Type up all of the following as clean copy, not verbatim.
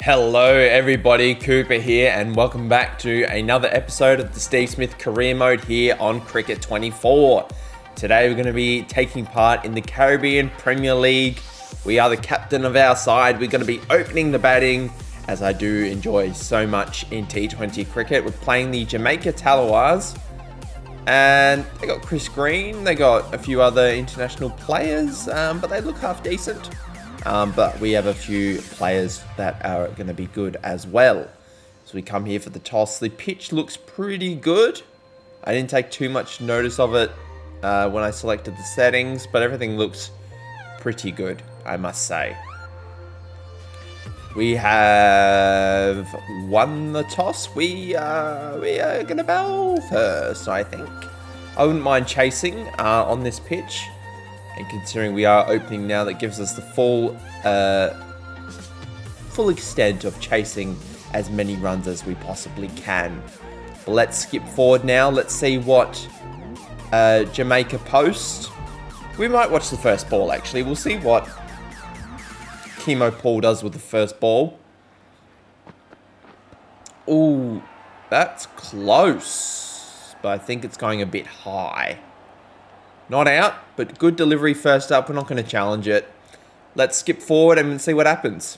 Hello everybody, Cooper here and welcome back to another episode of the Steve Smith Career Mode here on Cricket 24. Today we're going to be taking part in the Caribbean Premier League. We are the captain of our side. We're going to be opening the batting, as I do enjoy so much in T20 cricket. We're playing the Jamaica Tallawahs and they got Chris Green, they got a few other international players, but they look half decent. But we have a few players that are going to be good as well. So we come here for the toss. The pitch looks pretty good. I didn't take too much notice of it when I selected the settings, but everything looks pretty good, I must say. We have won the toss. We are going to bowl first, I think. I wouldn't mind chasing on this pitch. And considering we are opening now, that gives us the full extent of chasing as many runs as we possibly can. But let's skip forward now. Let's see what Jamaica post. We might watch the first ball, actually. We'll see what Chemo Paul does with the first ball. Ooh, that's close. But I think it's going a bit high. Not out, but good delivery first up. We're not going to challenge it. Let's skip forward and see what happens.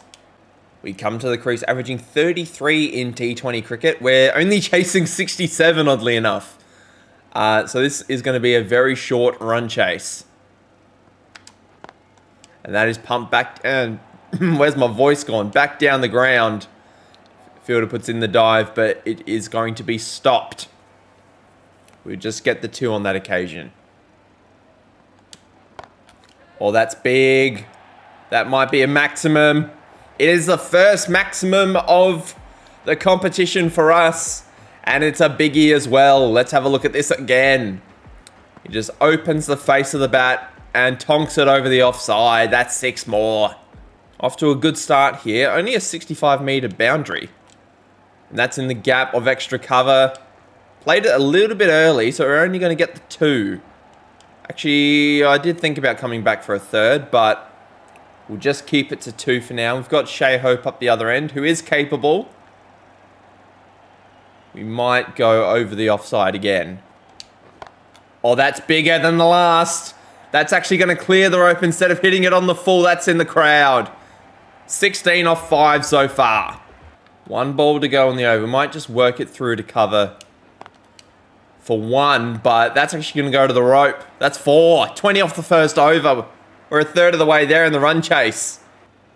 We come to the crease averaging 33 in T20 cricket. We're only chasing 67, oddly enough. So this is going to be a very short run chase. And that is pumped back. And where's my voice gone? Back down the ground. Fielder puts in the dive, but it is going to be stopped. We just get the 2 on that occasion. Oh, that's big. That might be a maximum. It is the first maximum of the competition for us. And it's a biggie as well. Let's have a look at this again. He just opens the face of the bat and tonks it over the offside. That's 6 more. Off to a good start here. Only a 65-metre boundary. And that's in the gap of extra cover. Played it a little bit early, so we're only going to get the 2. Actually, I did think about coming back for a third, but we'll just keep it to 2 for now. We've got Shea Hope up the other end, who is capable. We might go over the offside again. Oh, that's bigger than the last. That's actually going to clear the rope instead of hitting it on the full. That's in the crowd. 16 off 5 so far. 1 ball to go on the over. Might just work it through to cover for 1, but that's actually going to go to the rope. That's 4. 20 off the first over. We're a third of the way there in the run chase.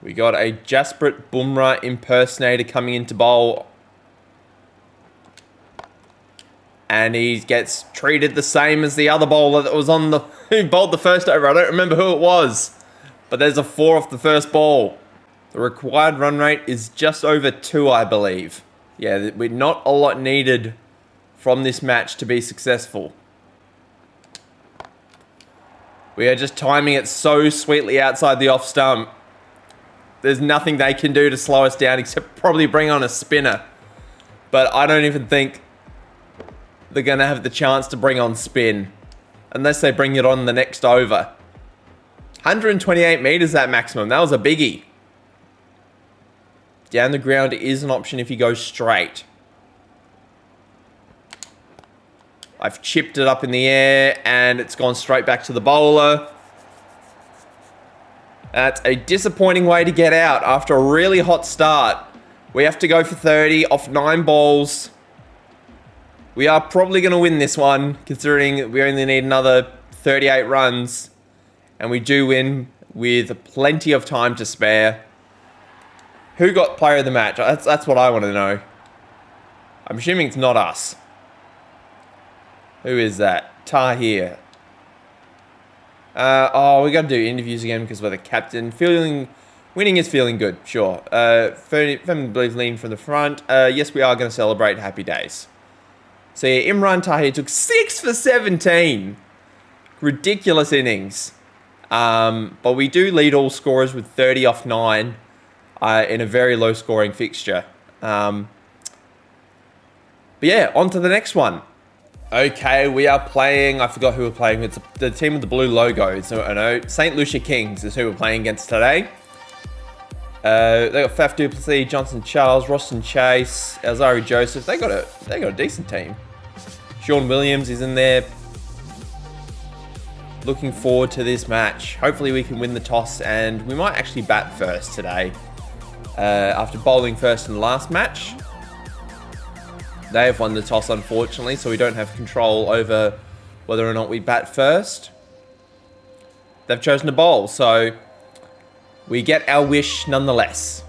We got a Jasprit Bumrah impersonator coming into bowl. And he gets treated the same as the other bowler that was on the... who bowled the first over. I don't remember who it was. But there's a 4 off the first ball. The required run rate is just over 2, I believe. Yeah, we're not a lot needed from this match to be successful. We are just timing it so sweetly outside the off stump. There's nothing they can do to slow us down except probably bring on a spinner. But I don't even think they're going to have the chance to bring on spin unless they bring it on the next over. 128 metres that maximum. That was a biggie. Down the ground is an option if you go straight. I've chipped it up in the air and it's gone straight back to the bowler. That's a disappointing way to get out after a really hot start. We have to go for 30 off 9 balls. We are probably going to win this one, considering we only need another 38 runs. And we do win with plenty of time to spare. Who got player of the match? That's what I want to know. I'm assuming it's not us. Who is that? Tahir. We got to do interviews again because we're the captain. Winning is feeling good, sure. Femin believes lean from the front. Yes, we are going to celebrate happy days. So yeah, Imran Tahir took 6 for 17. Ridiculous innings. But we do lead all scorers with 30 off 9 in a very low scoring fixture. But yeah, on to the next one. Okay, we are playing, I forgot who we're playing. It's the team with the blue logo. So I know St. Lucia Kings is who we're playing against today. They got Faf du Plessis, Johnson Charles, Roston Chase, Alzari Joseph. They got a decent team. Sean Williams is in there. Looking forward to this match. Hopefully we can win the toss, and we might actually bat first today. After bowling first in the last match, they have won the toss, unfortunately, so we don't have control over whether or not we bat first. They've chosen to bowl, so we get our wish nonetheless.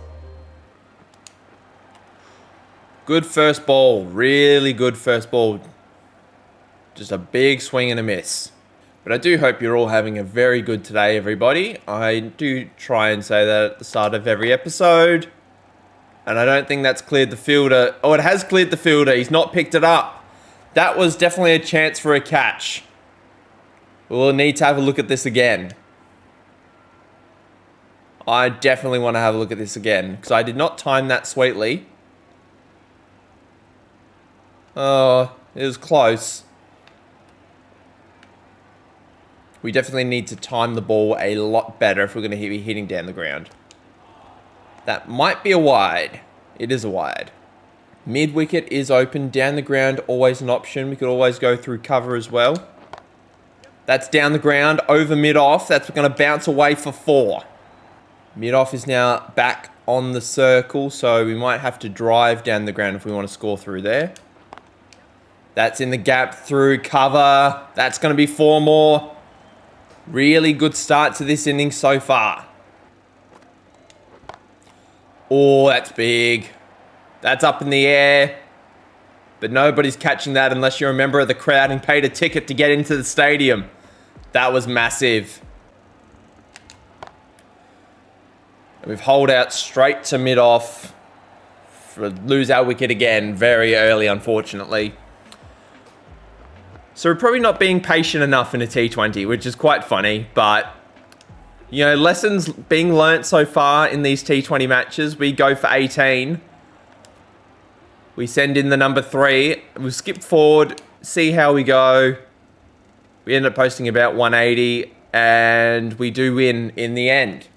Good first ball. Really good first ball. Just a big swing and a miss. But I do hope you're all having a very good today, everybody. I do try and say that at the start of every episode. And I don't think that's cleared the fielder. Oh, it has cleared the fielder. He's not picked it up. That was definitely a chance for a catch. We'll need to have a look at this again. I definitely want to have a look at this again, because I did not time that sweetly. Oh, it was close. We definitely need to time the ball a lot better if we're going to be hitting down the ground. That might be a wide. It is a wide. Mid wicket is open. Down the ground, always an option. We could always go through cover as well. That's down the ground, over mid-off. That's going to bounce away for 4. Mid-off is now back on the circle, so we might have to drive down the ground if we want to score through there. That's in the gap through cover. That's going to be 4 more. Really good start to this inning so far. Oh, that's big. That's up in the air. But nobody's catching that unless you're a member of the crowd and paid a ticket to get into the stadium. That was massive. We've holed out straight to mid-off. Lose our wicket again very early, unfortunately. So we're probably not being patient enough in a T20, which is quite funny. But, you know, lessons being learnt so far in these T20 matches. We go for 18. We send in the number 3. We skip forward, see how we go. We end up posting about 180, and we do win in the end.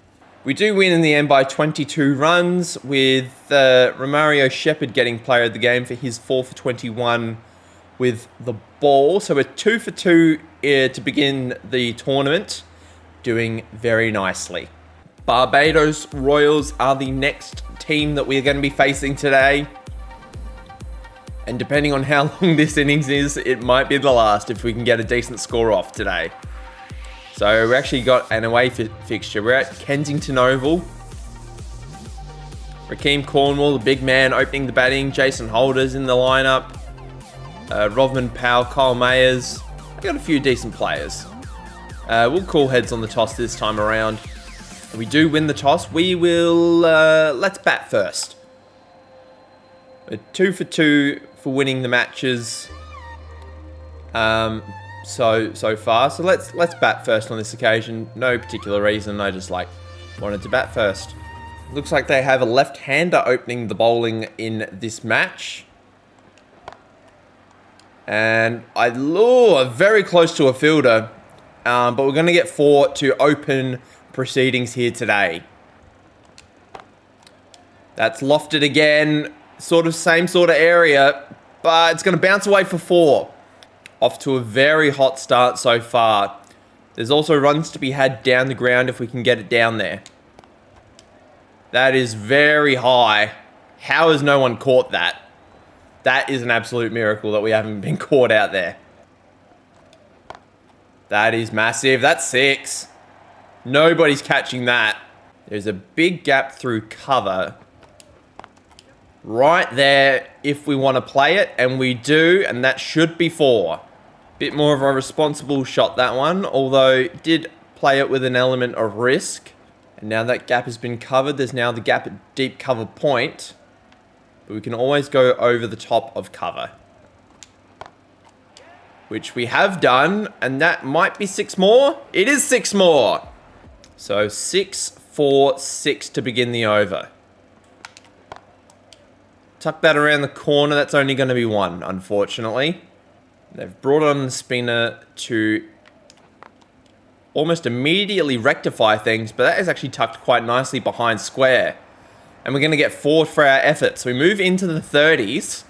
We do win in the end by 22 runs, with Romario Shepherd getting player of the game for his 4 for 21 with the ball. So we're 2 for 2 to begin the tournament, doing very nicely. Barbados Royals are the next team that we're going to be facing today. And depending on how long this innings is, it might be the last if we can get a decent score off today. So we actually got an away fixture. We're at Kensington Oval. Rakeem Cornwall, the big man, opening the batting. Jason Holder's in the lineup. Rovman Powell, Kyle Mayers. We got a few decent players. We'll call heads on the toss this time around. If we do win the toss, we will... let's bat first. We're 2 for 2 for winning the matches so far. So let's bat first on this occasion. No particular reason. I just wanted to bat first. Looks like they have a left-hander opening the bowling in this match. And very close to a fielder. But we're going to get 4 to open proceedings here today. That's lofted again. Same sort of area, but it's going to bounce away for 4. Off to a very hot start so far. There's also runs to be had down the ground if we can get it down there. That is very high. How has no one caught that? That is an absolute miracle that we haven't been caught out there. That is massive. That's 6. Nobody's catching that. There's a big gap through cover. Right there, if we want to play it, and we do, and that should be 4. Bit more of a responsible shot, that one, although did play it with an element of risk. And now that gap has been covered, there's now the gap at deep cover point. But we can always go over the top of cover. Which we have done, and that might be 6 more. It is 6 more. So 6, 4, 6 to begin the over. Tuck that around the corner. That's only going to be 1, unfortunately. They've brought on the spinner to almost immediately rectify things, but that is actually tucked quite nicely behind square. And we're going to get 4 for our efforts. We move into the 30s.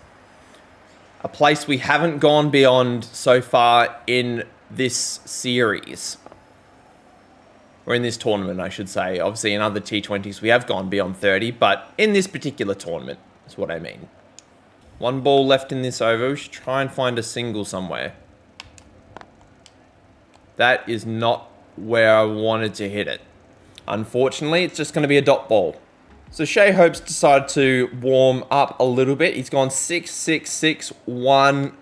A place we haven't gone beyond so far in this series. Or in this tournament, I should say. Obviously, in other T20s, we have gone beyond 30. But in this particular tournament, is what I mean. 1 ball left in this over. We should try and find a single somewhere. That is not where I wanted to hit it. Unfortunately, it's just going to be a dot ball. So Shea Hope's decided to warm up a little bit. He's gone 6-6-6-1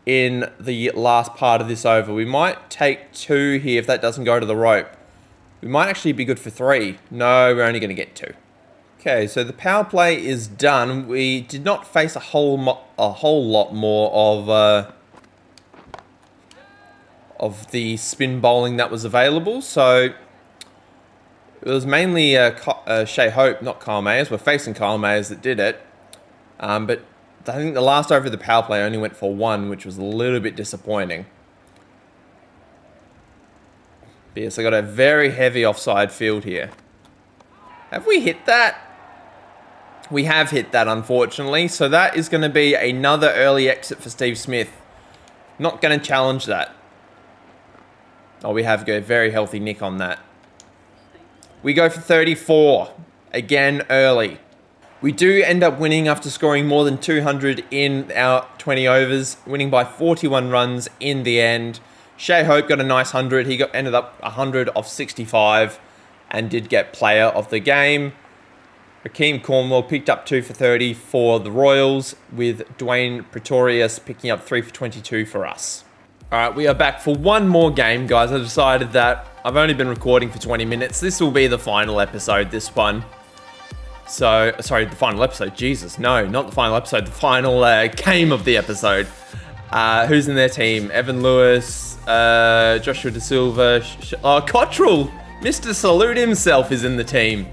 in the last part of this over. We might take 2 here if that doesn't go to the rope. We might actually be good for 3. No, we're only going to get 2. Okay, so the power play is done. We did not face a whole lot more of the spin bowling that was available. So it was mainly Shea Hope, not Kyle Mayers. We're facing Kyle Mayers that did it. But I think the last over of the power play only went for 1, which was a little bit disappointing. But yes, I got a very heavy offside field here. Have we hit that? We have hit that, unfortunately. So that is going to be another early exit for Steve Smith. Not going to challenge that. Oh, we have got a very healthy nick on that. We go for 34. Again, early. We do end up winning after scoring more than 200 in our 20 overs. Winning by 41 runs in the end. Shea Hope got a nice 100. He ended up 100 of 65 and did get player of the game. Rakeem Cornwall picked up 2 for 30 for the Royals, with Dwayne Pretorius picking up 3 for 22 for us. All right, we are back for one more game, guys. I decided that I've only been recording for 20 minutes. This will be the final episode, this one. So, sorry, the final episode. Jesus, no, not the final episode. The final game of the episode. Who's in their team? Evan Lewis, Joshua De Silva, Cottrell. Mr. Salute himself is in the team.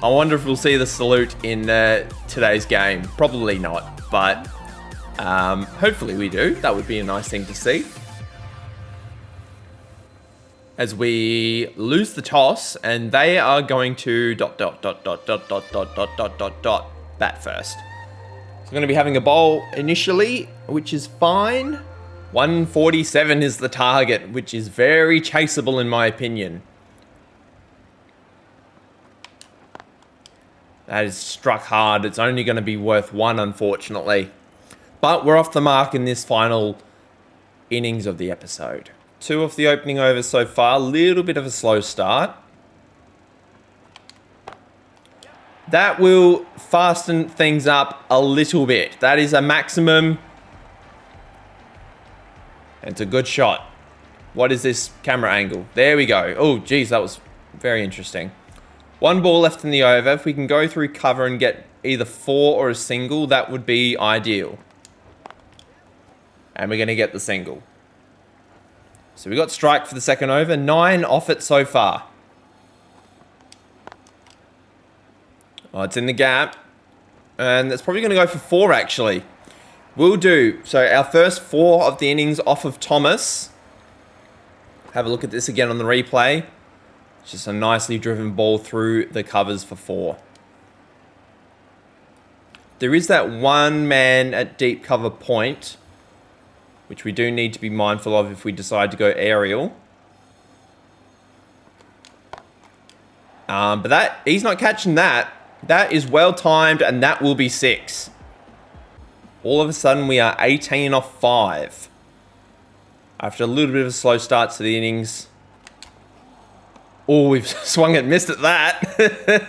I wonder if we'll see the salute in today's game. Probably not, but hopefully we do. That would be a nice thing to see. As we lose the toss, and they are going to bat first. So we're going to be having a bowl initially, which is fine. 147 is the target, which is very chaseable in my opinion. That is struck hard. It's only going to be worth 1, unfortunately. But we're off the mark in this final innings of the episode. 2 off the opening overs so far. A little bit of a slow start. That will fasten things up a little bit. That is a maximum. And it's a good shot. What is this camera angle? There we go. Oh, geez, that was very interesting. 1 ball left in the over. If we can go through cover and get either 4 or a single, that would be ideal. And we're going to get the single. So we got strike for the second over. 9 off it so far. Oh, it's in the gap. And it's probably going to go for 4, actually. Will do. So our first 4 of the innings off of Thomas. Have a look at this again on the replay. It's just a nicely driven ball through the covers for 4. There is that 1 man at deep cover point, which we do need to be mindful of if we decide to go aerial. But he's not catching that. That is well timed, and that will be 6. All of a sudden, we are 18 off 5. After a little bit of a slow start to the innings. Oh, we've swung and missed at that.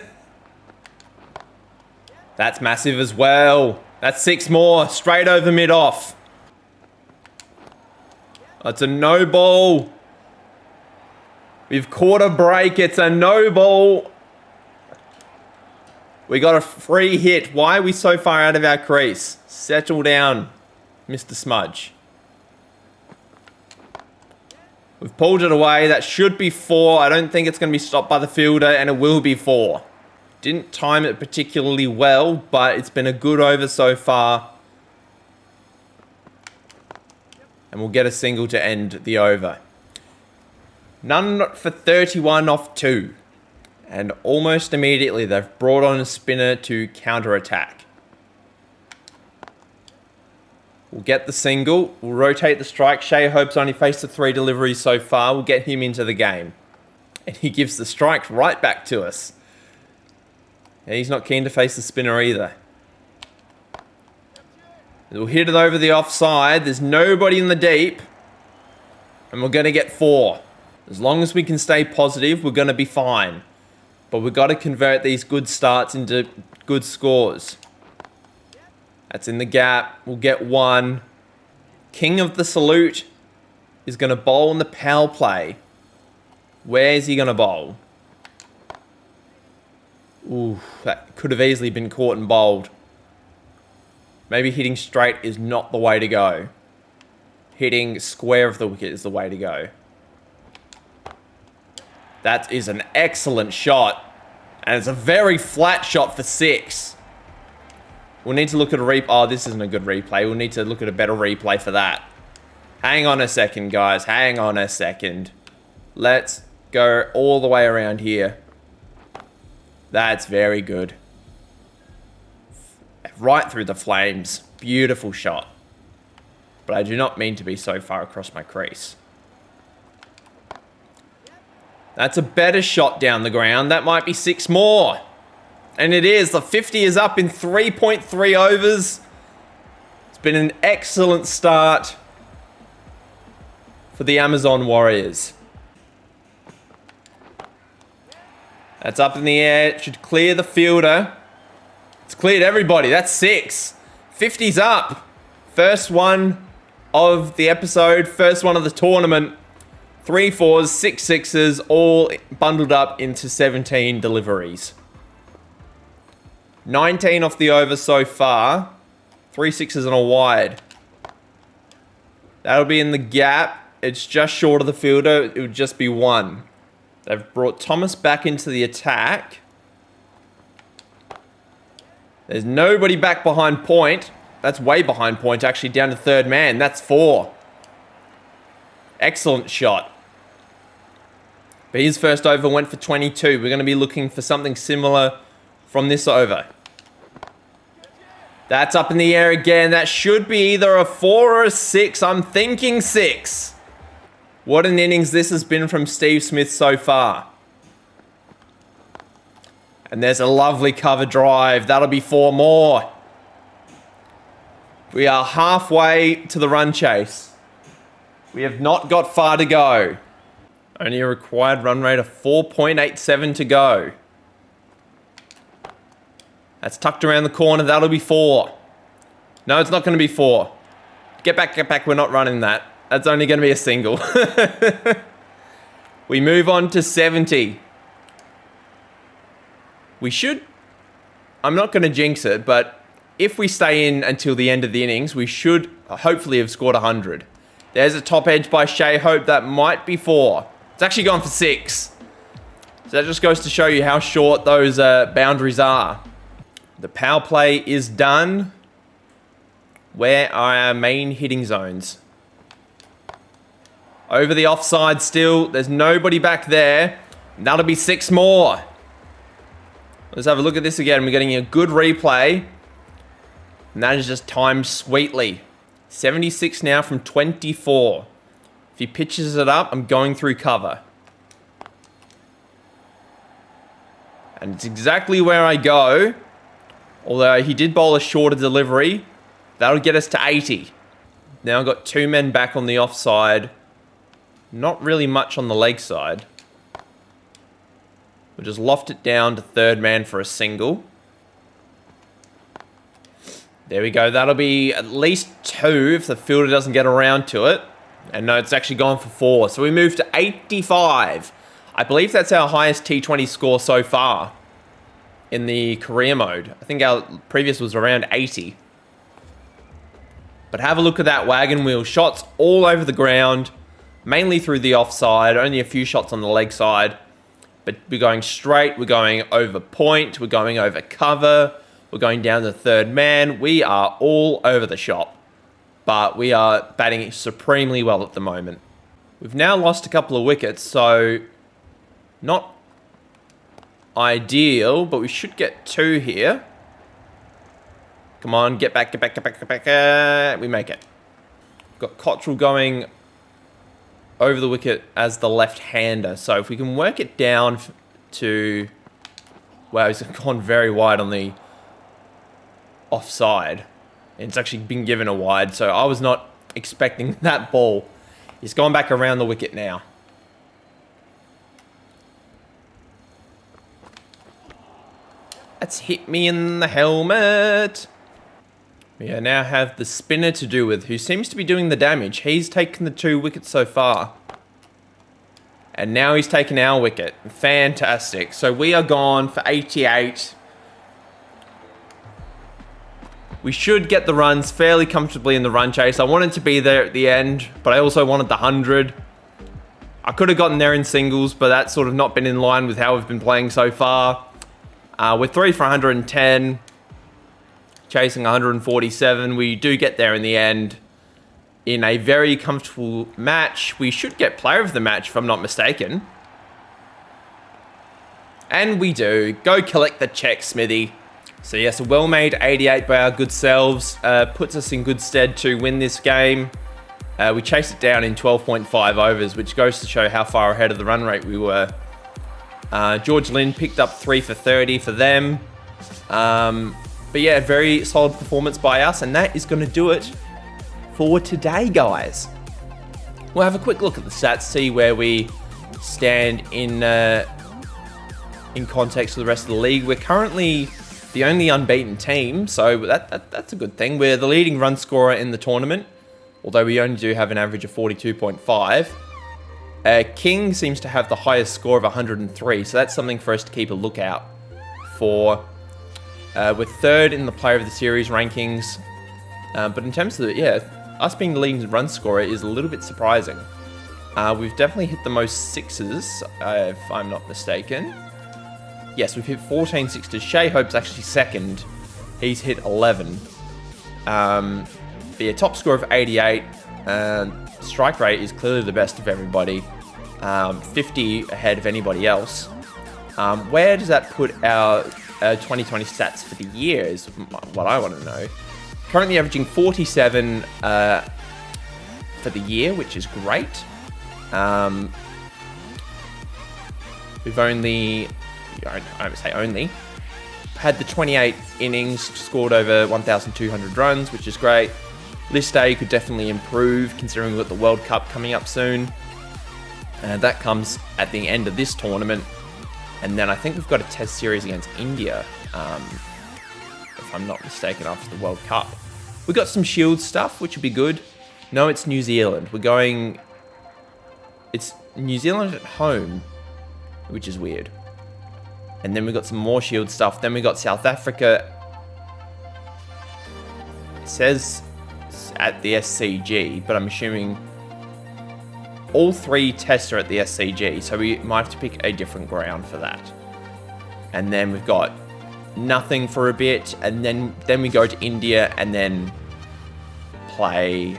That's massive as well. That's 6 more, straight over mid-off. It's a no ball. We've caught a break. It's a no ball. We got a free hit. Why are we so far out of our crease? Settle down, Mr. Smudge. We've pulled it away. That should be 4. I don't think it's going to be stopped by the fielder, and it will be 4. Didn't time it particularly well, but it's been a good over so far. And we'll get a single to end the over. None for 31 off 2. And almost immediately, they've brought on a spinner to counter-attack. We'll get the single. We'll rotate the strike. Shea Hope's only faced the 3 deliveries so far. We'll get him into the game. And he gives the strike right back to us. And he's not keen to face the spinner either. We'll hit it over the offside. There's nobody in the deep. And we're going to get 4. As long as we can stay positive, we're going to be fine. But we've got to convert these good starts into good scores. That's in the gap. We'll get 1. King of the Salute is going to bowl in the power play. Where is he going to bowl? Ooh, that could have easily been caught and bowled. Maybe hitting straight is not the way to go. Hitting square of the wicket is the way to go. That is an excellent shot. And it's a very flat shot for 6. We'll need to look at a replay. Oh, this isn't a good replay. We'll need to look at a better replay for that. Hang on a second, guys. Hang on a second. Let's go all the way around here. That's very good. Right through the flames. Beautiful shot. But I do not mean to be so far across my crease. That's a better shot down the ground. That might be 6 more. And it is. The 50 is up in 3.3 overs. It's been an excellent start for the Amazon Warriors. That's up in the air. It should clear the fielder. It's cleared everybody. That's 6. 50's up. First one of the episode. First one of the tournament. 3 4s, 6 6s, all bundled up into 17 deliveries. 19 off the over so far. 3 6s and a wide. That'll be in the gap. It's just short of the fielder. It would just be 1. They've brought Thomas back into the attack. There's nobody back behind point. That's way behind point, actually, down to third man. That's 4. Excellent shot. But his first over went for 22. We're going to be looking for something similar from this over. That's up in the air again. That should be either a 4 or a 6. I'm thinking 6. What an innings this has been from Steve Smith so far. And there's a lovely cover drive. That'll be 4 more. We are halfway to the run chase. We have not got far to go. Only a required run rate of 4.87 to go. That's tucked around the corner. That'll be 4. No, it's not going to be 4. Get back, get back. We're not running that. That's only going to be a single. We move on to 70. We should... I'm not going to jinx it, but if we stay in until the end of the innings, we should hopefully have scored 100. There's a top edge by Shea Hope. That might be 4. It's actually gone for 6. So that just goes to show you how short those boundaries are. The power play is done. Where are our main hitting zones? Over the offside still. There's nobody back there. That'll be 6 more. Let's have a look at this again. We're getting a good replay. And that is just timed sweetly. 76 now from 24. If he pitches it up, I'm going through cover. And it's exactly where I go. Although he did bowl a shorter delivery. That'll get us to 80. Now I've got 2 men back on the offside. Not really much on the leg side. We'll just loft it down to third man for a single. There we go. That'll be at least 2 if the fielder doesn't get around to it. And no, it's actually gone for 4. So we move to 85. I believe that's our highest T20 score so far in the career mode. I think our previous was around 80. But have a look at that wagon wheel. Shots all over the ground, mainly through the offside. Only a few shots on the leg side. But we're going straight. We're going over point. We're going over cover. We're going down to third man. We are all over the shop. But we are batting supremely well at the moment. We've now lost a couple of wickets, so not ideal, but we should get 2 here. Come on, get back, get back, get back, get back. We make it. Got Cottrell going over the wicket as the left-hander. So if we can work it down to... Wow, he's gone very wide on the offside. It's actually been given a wide, so I was not expecting that ball. He's gone back around the wicket now. That's hit me in the helmet. We now have the spinner to do with, who seems to be doing the damage. He's taken the 2 wickets so far. And now he's taken our wicket. Fantastic. So we are gone for 88. We should get the runs fairly comfortably in the run chase. I wanted to be there at the end, but I also wanted the 100. I could have gotten there in singles, but that's sort of not been in line with how we've been playing so far. We're 3 for 110. Chasing 147. We do get there in the end in a very comfortable match. We should get player of the match, if I'm not mistaken. And we do. Go collect the check, Smithy. So yes, a well-made 88 by our good selves. Puts us in good stead to win this game. We chased it down in 12.5 overs, which goes to show how far ahead of the run rate we were. George Lynn picked up 3 for 30 for them. But yeah, very solid performance by us, and that is going to do it for today, guys. We'll have a quick look at the stats, see where we stand in context with the rest of the league. We're currently the only unbeaten team, so that's a good thing. We're the leading run scorer in the tournament, although we only do have an average of 42.5. King seems to have the highest score of 103, so that's something for us to keep a lookout for. We're 3rd in the player of the series rankings, but in terms of us being the leading run scorer is a little bit surprising. We've definitely hit the most sixes, if I'm not mistaken. Yes, we've hit 14 sixes. Shea Hope's actually 2nd. He's hit 11. But yeah, top score of 88. Strike rate is clearly the best of everybody. 50 ahead of anybody else. Where does that put our 2020 stats for the year is what I want to know. Currently averaging 47 for the year, which is great. We've only, I don't say only, had the 28 innings, scored over 1,200 runs, which is great. List A could definitely improve considering we've got the World Cup coming up soon. That comes at the end of this tournament. And then I think we've got a test series against India, if I'm not mistaken, after the World Cup. We've got some Shield stuff, which would be good. No, it's New Zealand. It's New Zealand at home, which is weird. And then we've got some more Shield stuff. Then we got South Africa. It says at the SCG, but I'm assuming all 3 tests are at the SCG, so we might have to pick a different ground for that. And then we've got nothing for a bit, and then we go to India and then play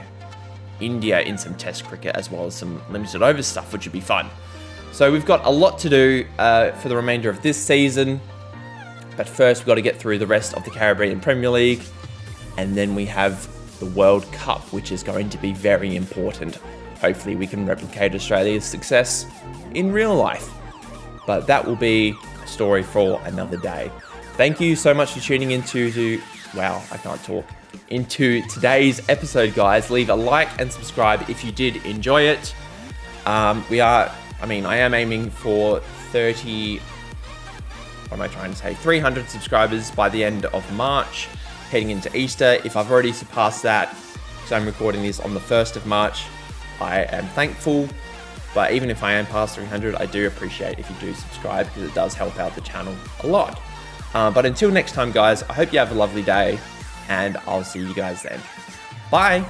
India in some test cricket as well as some limited overs stuff, which would be fun. So we've got a lot to do for the remainder of this season, but first we've got to get through the rest of the Caribbean Premier League, and then we have the World Cup, which is going to be very important. Hopefully we can replicate Australia's success in real life. But that will be a story for another day. Thank you so much for tuning into into today's episode, guys. Leave a like and subscribe if you did enjoy it. I am aiming for 300 subscribers by the end of March, heading into Easter. If I've already surpassed that, so I'm recording this on the 1st of March, I am thankful, but even if I am past 300, I do appreciate if you do subscribe because it does help out the channel a lot. But until next time, guys, I hope you have a lovely day, and I'll see you guys then. Bye!